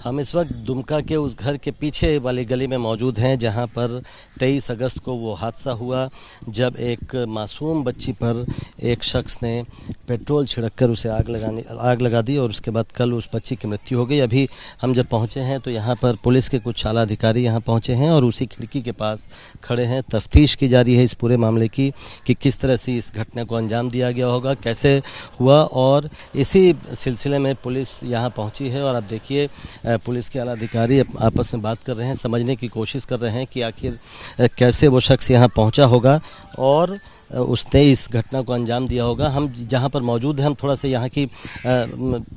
हम इस वक्त दुमका के उस घर के पीछे वाली गली में मौजूद हैं जहां पर 23 अगस्त को वो हादसा हुआ जब एक मासूम बच्ची पर एक शख्स ने पेट्रोल छिड़ककर उसे आग लगा दी और उसके बाद कल उस बच्ची की मृत्यु हो गई। अभी हम जब पहुंचे हैं तो यहां पर पुलिस के कुछ आला अधिकारी यहां पहुंचे हैं और उसी खिड़की के पास खड़े हैं। तफ्तीश की जा रही है इस पूरे मामले की कि किस तरह से इस घटना को अंजाम दिया गया होगा, कैसे हुआ, और इसी सिलसिले में पुलिस यहां पहुंची है। और आप देखिए पुलिस के आला अधिकारी आपस में बात कर रहे हैं, समझने की कोशिश कर रहे हैं कि आखिर कैसे वो शख्स यहाँ पहुँचा होगा और उसने इस घटना को अंजाम दिया होगा। हम जहाँ पर मौजूद हैं, हम थोड़ा सा यहाँ की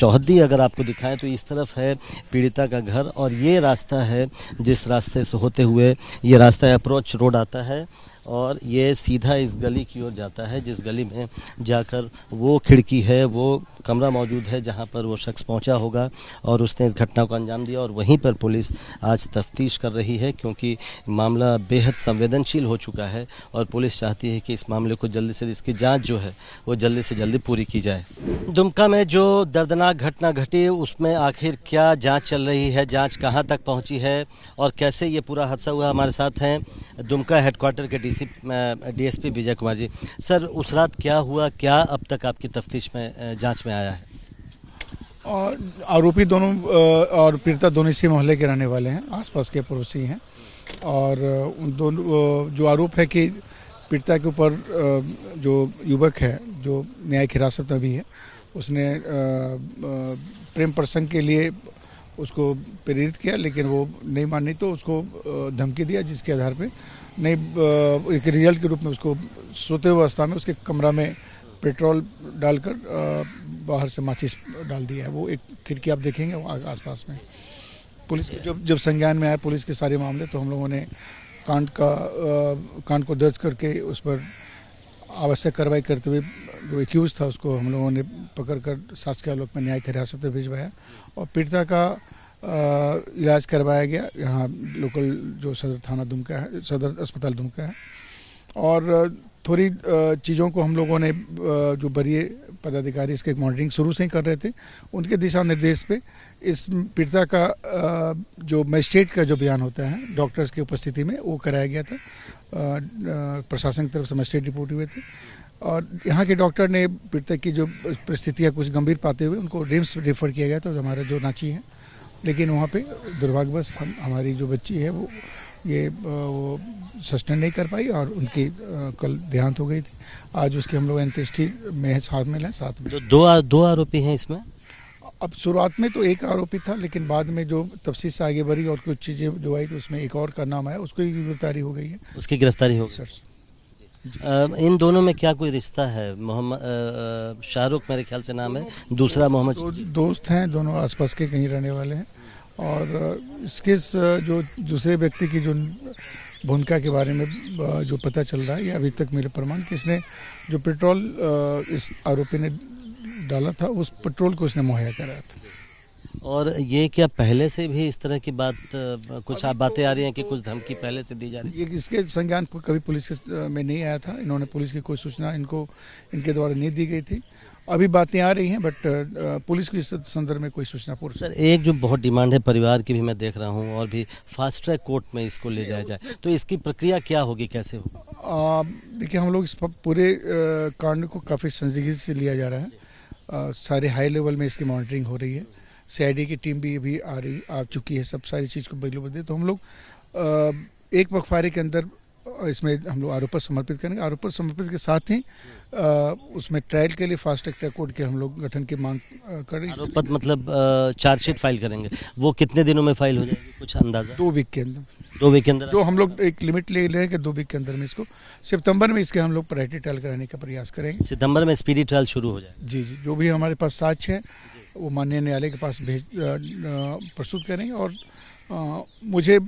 चौहद्दी अगर आपको दिखाएं तो इस तरफ है पीड़िता का घर और ये रास्ता है जिस रास्ते से होते हुए ये रास्ता अप्रोच रोड आता है और ये सीधा इस गली की ओर जाता है, जिस गली में जाकर वो खिड़की है, वो कमरा मौजूद है जहां पर वो शख्स पहुंचा होगा और उसने इस घटना को अंजाम दिया। और वहीं पर पुलिस आज तफ्तीश कर रही है क्योंकि मामला बेहद संवेदनशील हो चुका है और पुलिस चाहती है कि इस मामले को जल्दी से इसकी जांच जो है वो जल्दी से जल्दी पूरी की जाए। दुमका में जो दर्दनाक घटना घटी उसमें आखिर क्या जाँच चल रही है, जाँच कहाँ तक पहुँची है और कैसे ये पूरा हादसा हुआ, हमारे साथ हैं दुमका हेडक्वार्टर के डीएसपी विजय कुमार जी। सर, उस रात क्या हुआ, क्या अब तक आपकी तफ्तीश में जांच में आया है? और आरोपी दोनों और पीड़िता दोनों इसी मोहल्ले के रहने वाले हैं, आसपास के पड़ोसी हैं। और उन दोनों जो आरोप है कि पीड़िता के ऊपर जो युवक है जो न्यायिक हिरासत में भी है, उसने प्रेम प्रसंग के लिए उसको प्रेरित किया, लेकिन वो नहीं मानी तो उसको धमकी दिया, जिसके आधार पे नहीं एक रिजल्ट के रूप में उसको सोते हुए अवस्था में उसके कमरा में पेट्रोल डालकर बाहर से माचिस डाल दिया है। वो एक खिड़की आप देखेंगे आसपास में। पुलिस जब संज्ञान में आया पुलिस के सारे मामले, तो हम लोगों ने कांड को दर्ज करके उस पर आवश्यक कार्रवाई करते हुए जो एक्यूज था उसको हम लोगों ने पकड़कर शासकीय आलोक में न्यायिक हिरासत में भिजवाया और पीड़िता का इलाज करवाया गया यहाँ लोकल जो सदर थाना दुमका है, सदर अस्पताल दुमका है। और थोड़ी चीज़ों को हम लोगों ने जो वरीय पदाधिकारी इसके मॉनिटरिंग शुरू से ही कर रहे थे, उनके दिशा निर्देश पे इस पीड़िता का जो मजिस्ट्रेट का जो बयान होता है डॉक्टर्स की उपस्थिति में वो कराया गया था। प्रशासन की तरफ से मजिस्ट्रेट रिपोर्ट हुए थे और यहाँ के डॉक्टर ने पीड़िता की जो परिस्थितियाँ कुछ गंभीर पाते हुए उनको रिम्स रेफर किया गया था, जो हमारा जो रांची है। लेकिन वहाँ पे दुर्भाग्यवश हमारी जो बच्ची है वो सस्टेन नहीं कर पाई और उनकी कल देहांत हो गई थी। आज उसके हम लोग एंट्रेस्टी में शामिल हैं साथ में। तो दो आरोपी हैं इसमें। अब शुरुआत में तो एक आरोपी था, लेकिन बाद में जो तफ्तीश से आगे बढ़ी और कुछ चीज़ें जो आई तो उसमें एक और का नाम आया, उसको भी गिरफ्तारी हो गई है। उसकी गिरफ्तारी हो गई। इन दोनों में क्या कोई रिश्ता है? मोहम्मद शाहरुख मेरे ख्याल से नाम है, दूसरा मोहम्मद। दोस्त हैं, दोनों आसपास के कहीं रहने वाले हैं। और इसके जो दूसरे व्यक्ति की जो भूमिका के बारे में जो पता चल रहा है, ये अभी तक मिले प्रमाण कि इसने जो पेट्रोल इस आरोपी ने डाला था उस पेट्रोल को उसने मुहैया कराया था। और ये क्या पहले से भी इस तरह की बात कुछ आप बातें आ रही हैं कि कुछ धमकी पहले से दी जा रही है? ये इसके संज्ञान को कभी पुलिस में नहीं आया था, इन्होंने पुलिस की कोई सूचना इनके द्वारा नहीं दी गई थी। अभी बातें आ रही हैं बट पुलिस को इस संदर्भ में कोई सूचना पूर्व। सर, एक जो बहुत डिमांड है परिवार की भी मैं देख रहा हूँ और भी फास्ट ट्रैक कोर्ट में इसको ले जाया जाए, तो इसकी प्रक्रिया क्या होगी, कैसे होगी? देखिए, हम लोग इस पूरे कांड को काफ़ी संजीदगी से लिया जा रहा है। सारे हाई लेवल में इसकी मॉनिटरिंग हो रही है, सीआईडी की टीम भी अभी आ चुकी है, सब सारी चीज़ को बदले बदले। तो हम लोग एक पखवाड़े के अंदर इसमें हम लोग आरोप समर्पित करेंगे। आरोप समर्पित के साथ ही उसमें ट्रायल के लिए फास्ट ट्रैक कोर्ट के हम लोग गठन की मांग कर रहे हैं। आरोप मतलब चार्जशीट फाइल करेंगे, वो कितने दिनों में फाइल हो जाएगी, कुछ अंदाजा? 2 वीक के अंदर। 2 वीक के अंदर? जो हम लोग एक लिमिट ले रहे हैं कि 2 वीक के अंदर में इसको सितंबर में इसके हम लोग प्रायोरिटी ट्रायल कराने का प्रयास करेंगे। सितंबर में स्पीडी ट्रायल शुरू हो जाए? जी, जो भी हमारे पास साक्ष्य है वो माननीय न्यायालय के पास प्रस्तुत करेंगे। और मुझे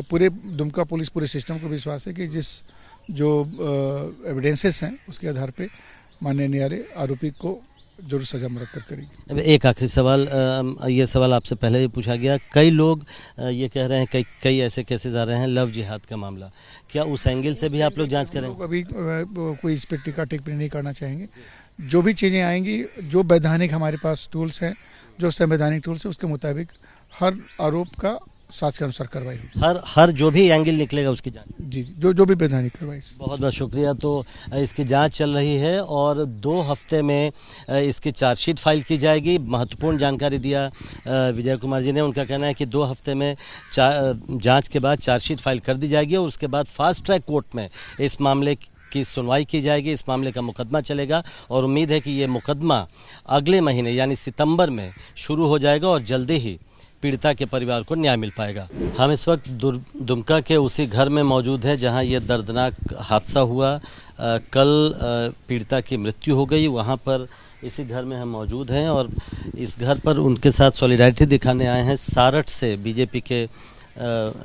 पूरे दुमका पुलिस पूरे सिस्टम को विश्वास है कि जो एविडेंसेस हैं उसके आधार पे माननीय न्यायालय आरोपी को जरूर सजा मुरक्कब करेगी। अब एक आखिरी सवाल, ये सवाल आपसे पहले भी पूछा गया, कई लोग ये कह रहे हैं, कई ऐसे केसेस आ रहे हैं लव जिहाद का मामला, क्या उस एंगल से भी आप लोग जांच करेंगे? अभी कोई इस पर टीका टिप्पणी नहीं करना चाहेंगे। जो भी चीज़ें आएंगी, जो वैधानिक हमारे पास टूल्स हैं, जो संवैधानिक टूल्स हैं, उसके मुताबिक हर आरोप का साक्ष्य के अनुसार कार्रवाई होगी। हर जो भी एंगल निकलेगा उसकी जांच। जी जो भी वैधानिक कार्रवाई। बहुत बहुत शुक्रिया। तो इसकी जांच चल रही है और 2 हफ्ते में इसकी चार्जशीट फाइल की जाएगी। महत्वपूर्ण जानकारी दिया विजय कुमार जी ने। उनका कहना है कि 2 हफ्ते में जांच के बाद चार्जशीट फाइल कर दी जाएगी और उसके बाद फास्ट ट्रैक कोर्ट में इस मामले की सुनवाई की जाएगी। इस मामले का मुकदमा चलेगा और उम्मीद है कि ये मुकदमा अगले महीने यानी सितंबर में शुरू हो जाएगा और जल्दी ही पीड़िता के परिवार को न्याय मिल पाएगा। हम इस वक्त दुमका के उसी घर में मौजूद हैं जहां ये दर्दनाक हादसा हुआ। कल पीड़िता की मृत्यु हो गई। वहां पर इसी घर में हम मौजूद हैं और इस घर पर उनके साथ सॉलिडारिटी दिखाने आए हैं सारठ से बीजेपी के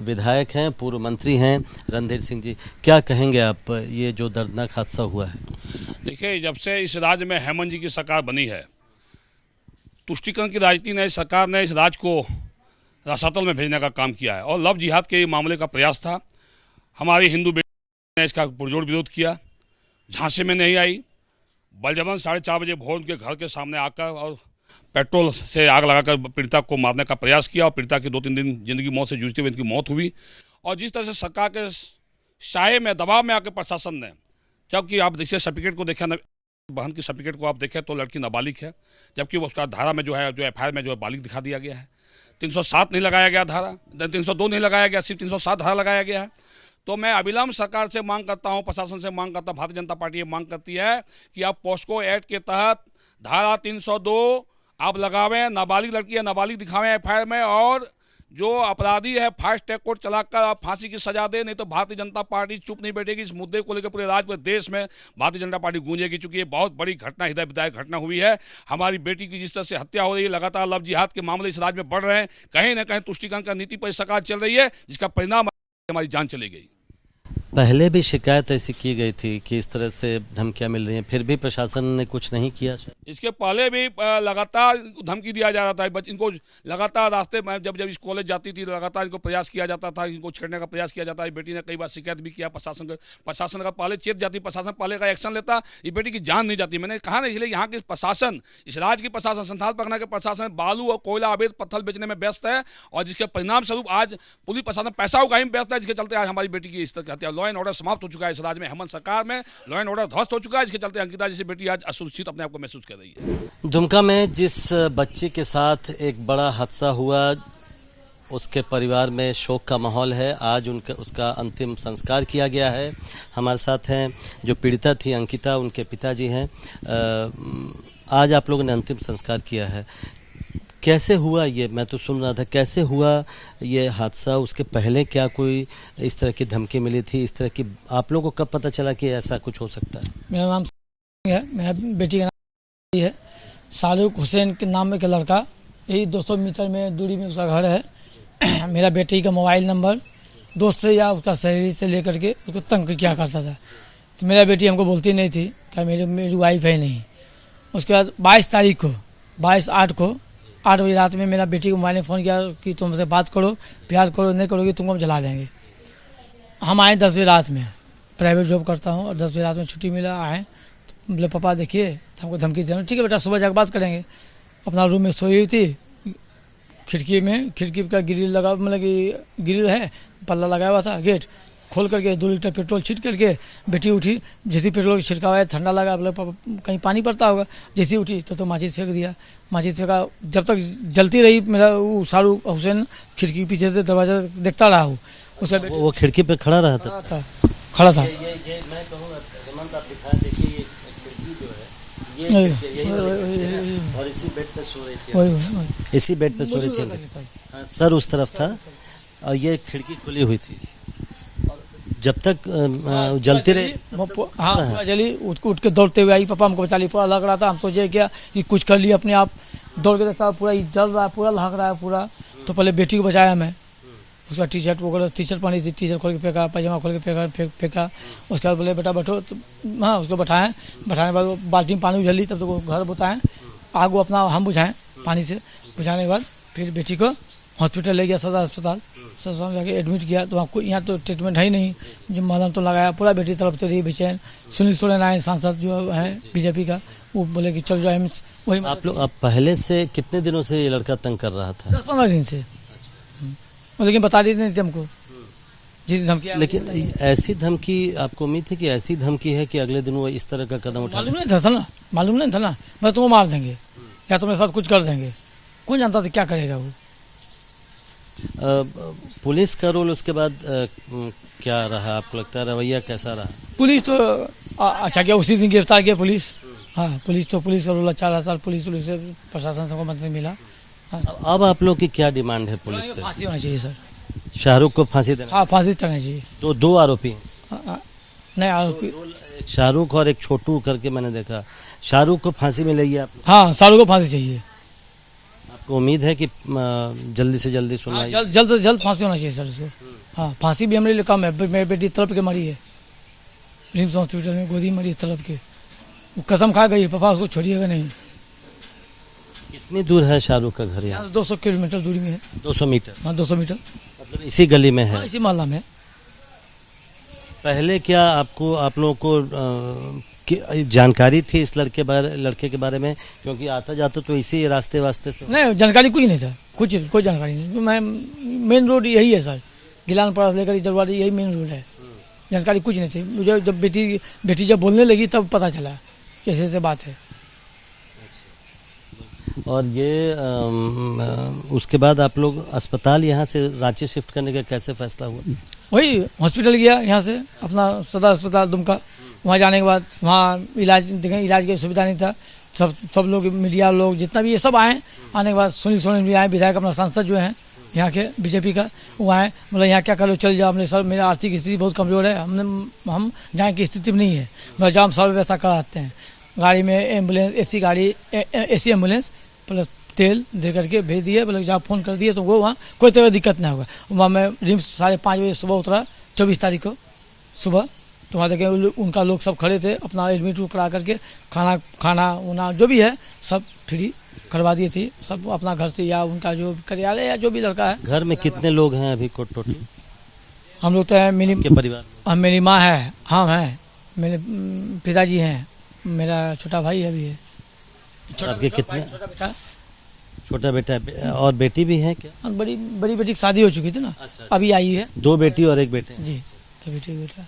विधायक हैं, पूर्व मंत्री हैं रणधीर सिंह जी। क्या कहेंगे आप, ये जो दर्दनाक हादसा हुआ है? देखिए, जब से इस राज्य में हेमंत जी की सरकार बनी है, तुष्टीकरण की राजनीति ने, सरकार ने इस राज्य को रसातल में भेजने का काम किया है और लव जिहाद के मामले का प्रयास था। हमारी हिंदू बेटी ने इसका पुरजोर विरोध किया, झांसे में नहीं आई, बलजबन 4:30 बजे भोर उनके घर के सामने आकर और पेट्रोल से आग लगाकर पीड़िता को मारने का प्रयास किया और पीड़िता की 2-3 दिन जिंदगी मौत से जूझते हुए इनकी मौत हुई। और जिस तरह से सरकार के साये में, दबाव में आकर प्रशासन ने, जबकि आप देखिए सर्टिफिकेट को देखें, बहन की सर्टिफिकेट को आप देखें तो लड़की नाबालिग है, जबकि वो उसका धारा में जो एफआईआर में जो है बालिग दिखा दिया गया है। 307 नहीं लगाया गया धारा, 302 नहीं लगाया गया, सिर्फ 307 धारा लगाया गया है। तो मैं अविलंब सरकार से मांग करता हूं, प्रशासन से मांग करता हूं, भारतीय जनता पार्टी ये मांग करती है कि आप पॉस्को एक्ट के तहत धारा 302 आप लगावें, नाबालिग लड़की है, नाबालिग दिखावें एफआईआर में, और जो अपराधी है फास्ट ट्रैक कोर्ट चलाकर आप फांसी की सजा दे। नहीं तो भारतीय जनता पार्टी चुप नहीं बैठेगी। इस मुद्दे को लेकर पूरे राज्य, पूरे देश में भारतीय जनता पार्टी गूंजेगी, चूंकि ये बहुत बड़ी घटना, हृदय विदायक घटना हुई है। हमारी बेटी की जिस तरह से हत्या हो रही है, लगातार लव जिहाद के मामले इस राज्य में बढ़ रहे हैं, कहीं ना कहीं तुष्टीकरण का नीति पर सरकार चल रही है, जिसका परिणाम हमारी जान चली गई। पहले भी शिकायत ऐसी की गई थी कि इस तरह से धमकियां मिल रही हैं, फिर भी प्रशासन ने कुछ नहीं किया। इसके पहले भी लगातार धमकी दिया जा रहा था। इनको लगातार रास्ते में जब इस कॉलेज जाती थी, लगातार इनको प्रयास किया जाता था, इनको छेड़ने का प्रयास किया जाता है। बेटी ने कई बार शिकायत भी किया प्रशासन को। प्रशासन का पहले चेत जाती, प्रशासन पहले का एक्शन लेता, ये बेटी की जान नहीं जाती। मैंने कहा ना, इसलिए यहाँ के प्रशासन, इस राज्य की प्रशासन, संथाल परगना के प्रशासन बालू और कोयला अवैध पत्थर बेचने में व्यस्त है और जिसके परिणाम स्वरूप आज पुलिस प्रशासन पैसा उगाही में व्यस्त है, जिसके चलते आज हमारी बेटी की इस तरह की हत्या। लॉ एंड ऑर्डर समाप्त हो चुका है इस राज्य में। हेमंत सरकार में लॉ एंड ऑर्डर ध्वस्त हो चुका है, जिसके चलते अंकिता जैसी बेटी आज असुरक्षित अपने आप को महसूस कर रही है। दुमका में जिस बच्ची के साथ एक बड़ा हादसा हुआ, उसके परिवार में शोक का माहौल है। आज उसका अंतिम संस्कार किया गया है। हमारे साथ हैं जो पीड़िता थी अंकिता, उनके पिताजी हैं। आज आप लोगों ने अंतिम संस्कार किया है, कैसे हुआ ये? मैं तो सुन रहा था, कैसे हुआ ये हादसा? उसके पहले क्या कोई इस तरह की धमकी मिली थी? इस तरह की आप लोगों को कब पता चला कि ऐसा कुछ हो सकता है? मेरा नाम है, मेरा बेटी का नाम है शाहरुख हुसैन के नाम का लड़का, यही 200 मीटर में दूरी में उसका घर है। मेरा बेटी का मोबाइल नंबर दोस्त से या उसका सहेली से लेकर के उसको तंग किया करता था। तो मेरा बेटी हमको बोलती नहीं थी कि मेरी वाइफ है नहीं। उसके बाद 22 तारीख को 22/8 को 8 बजे रात में मेरा बेटी को मोबाइल ने फ़ोन किया कि तुमसे बात करो, प्यार करो, नहीं करोगे तुमको हम जला देंगे। हम आए 10 बजे रात में, प्राइवेट जॉब करता हूँ और 10 बजे रात में छुट्टी मिला, आए तो बोले पापा देखिए हमको धमकी दे। ठीक है बेटा, सुबह जाकर बात करेंगे। अपना रूम में सोई हुई थी, खिड़की का ग्रिल लगा, मतलब कि ग्रिल है, पल्ला लगाया हुआ था, गेट खोल करके 2 लीटर पेट्रोल छिट करके बेटी उठी। जैसे पेट्रोल छिड़का है, ठंडा लगा, बोले पापा कहीं पानी पड़ता होगा। जैसे उठी तो माचिस फेंक दिया। माचिस फेंका, जब तक जलती रही, मेरा वो शाहरुख हुसैन खिड़की के पीछे से दरवाजा देखता रहा। उसका वो खिड़की पे खड़ा रहा था। खड़ा था। ये मैं कहूँगा हेमंत, आप दिखाएं, देखिए ये खिड़की जो है, ये और इसी बेड पे सो रही थी, इसी बेड पे सो रही थी, सर उस तरफ था और ये खिड़की खुली हुई थी। जब तक जलती रही, हाँ जली, उठ के दौड़ते हुए आई, पापा हमको बचा ली। पूरा लग रहा था, हम सोचे क्या कि कुछ कर लिया अपने आप। दौड़ के देखता पूरा जल रहा है, पूरा लहक रहा है पूरा। तो पहले बेटी को बचाया मैं, उसका टी शर्ट वगैरह, टी शर्ट पहनी थी, टी शर्ट खोल के फेंका, पैजामा खोल के फेंका। उसके बाद बोले बेटा बैठो, तो हाँ उसको बैठाएं। बैठाने के बाद बाल्टी में पानी उझली, तब तो घर बुताएं, आग वो अपना हम बुझाएं पानी से। बुझाने के बाद फिर बेटी को हॉस्पिटल ले गया, सदर अस्पताल में जाके एडमिट किया। तो आपको यहाँ तो ट्रीटमेंट है ही नहीं, जो मलहम तो लगाया। पूरा बेटी तड़पती रही बेचैन। सुनील सोरेन आए सांसद जो है बीजेपी का, वो बोले कि चल जाए एम्स। वही आप पहले से कितने दिनों से ये लड़का तंग कर रहा था? 10-15 दिन से। वो लेकिन बता दी नहीं थी हमको जितनी धमकी आई। लेकिन ऐसी धमकी, आपको उम्मीद है कि ऐसी धमकी है कि अगले दिन वो इस तरह का कदम उठा मालूम नहीं था ना, मालूम नहीं था ना, मैं तुम्हें मार देंगे या तुम्हारे साथ कुछ कर देंगे। कौन जानता था क्या करेगा वो। पुलिस का रोल उसके बाद क्या रहा, आपको लगता है रवैया कैसा रहा? पुलिस तो अच्छा किया, उसी दिन गिरफ्तार किया पुलिस। हाँ पुलिस का रोल अच्छा रहा सर। पुलिस से प्रशासन से मदद मिला। हाँ अब आप लोग की क्या डिमांड है पुलिस से? फांसी होना चाहिए सर। शाहरुख को फांसी देना? हाँ फांसी चढ़ना चाहिए। तो दो आरोपी हैं। नहीं आरोपी, एक शाहरुख और एक छोटू करके मैंने देखा। शाहरुख को फांसी मिलेगी आप? हाँ शाहरुख को फांसी चाहिए। आपको उम्मीद है कि जल्दी से जल्दी हाँ, सुनवाई? जल्द से जल्द फांसी होना चाहिए सर उसको। हाँ फांसी भी हमारे लिए कम है। मेरी बेटी तड़प के मरी है रिम्स हॉस्पिटल में, गोदी मरी तड़प के। वो कसम खा गई पापा उसको छोड़िएगा नहीं। कितनी दूर है शाहरुख का घर? यहाँ यहाँ से 200 किलोमीटर दूरी में है। 200 मीटर? हाँ 200 मीटर, मतलब इसी गली में है? हाँ, इसी मोहल्ला में है। पहले क्या आपको, आप लोगों को जानकारी थी इस लड़के के बारे में? क्योंकि आता जाता तो इसी रास्ते वास्ते से। नहीं जानकारी कुछ नहीं था, कोई जानकारी नहीं। मैं मेन रोड यही है सर, गिलान पारा से लेकर जलवाड़ी यही मेन रोड है। जानकारी कुछ नहीं थी मुझे। जब बेटी जब बोलने लगी तब पता चला कैसे ऐसे बात है। और ये उसके बाद आप लोग अस्पताल यहाँ से रांची शिफ्ट करने का कैसे फैसला हुआ? वही हॉस्पिटल गया यहाँ से अपना सदर अस्पताल दुमका। वहाँ जाने के बाद वहाँ इलाज देखें, इलाज की सुविधा नहीं था। सब लोग मीडिया लोग जितना भी ये सब आए। आने के बाद सुनील सोरेन भी आए, विधायक अपना सांसद जो हैं यहाँ के बीजेपी का, वो आए। मतलब यहाँ क्या करो, चल जाओ। हमने सर मेरा आर्थिक स्थिति बहुत कमज़ोर है, हम जाने की स्थिति में नहीं है। मतलब जाओ हम सब व्यवस्था कराते हैं। गाड़ी में एम्बुलेंस, एसी गाड़ी, एसी एम्बुलेंस प्लस तेल दे करके भेज दिए। मतलब जहाँ फ़ोन कर दिए तो वो वहाँ कोई तरह दिक्कत नहीं होगा। वहाँ मैं रिम्स 5:30 बजे सुबह उतरा, 24 तारीख को सुबह। तो वहाँ देखे उनका लोग सब खड़े थे, अपना एडमिट करा करके खाना उना जो भी है सब फ्री करवा दिए थे। सब अपना घर से या उनका जो कार्यालय या जो भी लड़का है। घर में कितने लोग हैं अभी को टोटल? हम लोग तो हैं के परिवार में? मेरी माँ है, हम हैं, मेरे पिताजी हैं, मेरा छोटा भाई है भी है। आपके कितने? छोटा बेटा छोटा बेटा और बेटी भी है क्या? बड़ी बेटी की शादी हो चुकी थी ना। अच्छा। अभी आई है। 2 बेटी और 1 बेटे? जी, तो बेटा।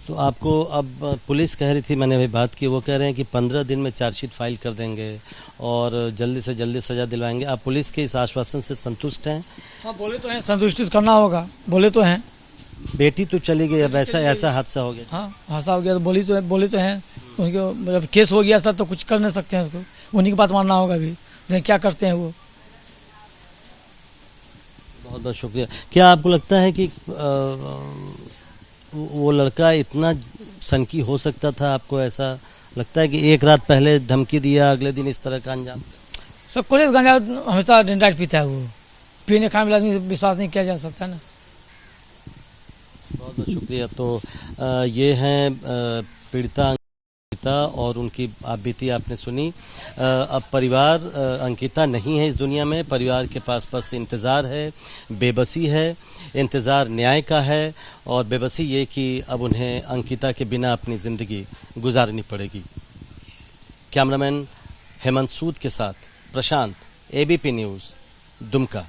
तो आपको अब पुलिस कह रही थी, मैंने अभी बात की, वो कह रहे हैं कि 15 दिन में चार्जशीट फाइल कर देंगे और जल्दी से जल्दी सजा दिलवाएंगे। आप पुलिस के इस आश्वासन से संतुष्ट हैं? हाँ बोले तो हैं, संतुष्ट करना होगा, बोले तो हैं। बेटी तो चली गई, अब ऐसा हादसा हो गया। हाँ हादसा हो गया तो बोले तो हैं। उनके मतलब केस हो गया सर, तो कुछ कर नहीं सकते हैं उसको। उन्हीं की बात मानना होगा अभी, क्या करते हैं वो। बहुत बहुत शुक्रिया। क्या आपको लगता है कि वो लड़का इतना सनकी हो सकता था? आपको ऐसा लगता है कि एक रात पहले धमकी दिया, अगले दिन इस तरह का अंजाम? सब कोलेज गांजा हमेशा डेंडाइट पीता है वो। पीने खाने वाला आदमी विश्वास नहीं किया जा सकता ना। बहुत बहुत शुक्रिया। तो ये हैं पीड़िता अंकिता और उनकी आप बीती आपने सुनी। अब परिवार अंकिता नहीं है इस दुनिया में, परिवार के पास बस इंतज़ार है, बेबसी है। इंतज़ार न्याय का है और बेबसी ये कि अब उन्हें अंकिता के बिना अपनी ज़िंदगी गुजारनी पड़ेगी। कैमरामैन हेमंत सूद के साथ प्रशांत, ABP न्यूज़, दुमका।